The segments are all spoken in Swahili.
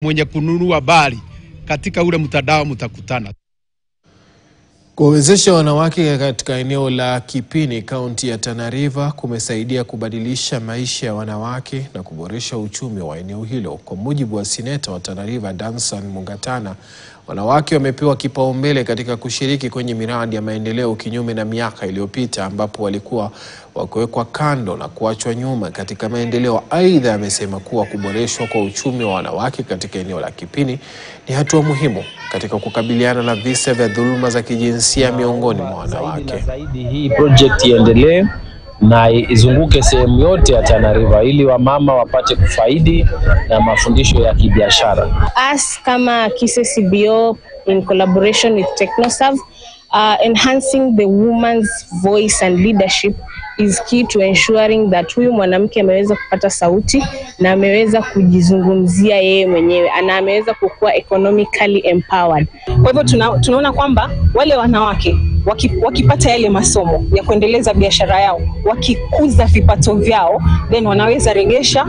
mwenye kununua habari katika ule mtandao mtakutana. Kuwezesha wanawake katika eneo la Kipini, kaunti ya Tana River kumesaidia kubadilisha maisha ya wanawake na kuboresha uchumi wa eneo hilo. Kwa mujibu wa seneta wa Tana River Danson Mungatana, wanawake wamepewa kipaumbele katika kushiriki kwenye miradi ya maendeleo kinyume na miaka iliyopita ambapo walikuwa wakiwekwa kando na kuachwa nyuma katika maendeleo. Aidha, amesema kuwa kuboreshwa kwa uchumi wa wanawake katika eneo la Kipini ni hatua muhimu katika kukabiliana na visa vya dhuluma za kijinsia miongoni mwa wanawake. Zaidi hii project iendelee na izunguke sehemu yote ya Tana River ili wamama wapate kufaidi na mafundisho ya kibiashara. Us kama KCCBO in collaboration with TechnoServe, enhancing the woman's voice and leadership is key to ensuring that huyu mwanamke ameweza kupata sauti na ameweza kujizungumzia yeye mwenyewe na ameweza kukua economically empowered. Kwa hivyo tunaona kwamba wale wanawake wakipata yale masomo ya kuendeleza biashara yao, wakikuza vipato vyao, then wanaweza regesha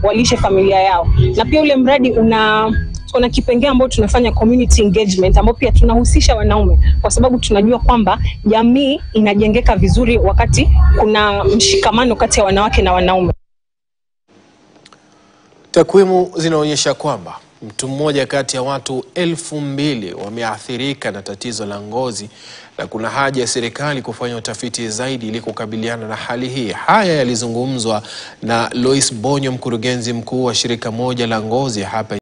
walishe familia yao. Na pia ule mradi kuna kipengele ambao tunafanya community engagement ambao pia tunahusisha wanaume kwa sababu tunajua kwamba jamii inajengeka vizuri wakati kuna mshikamano kati ya wanawake na wanaume. Takwimu zinaonyesha kwamba mtu mmoja kati ya watu 2,000 wameathirika na tatizo la ngozi na kuna haja ya serikali kufanya utafiti zaidi ili kukabiliana na hali hii. Haya yalizungumzwa na Lois Bonyo, mkurugenzi mkuu wa shirika moja la ngozi hapa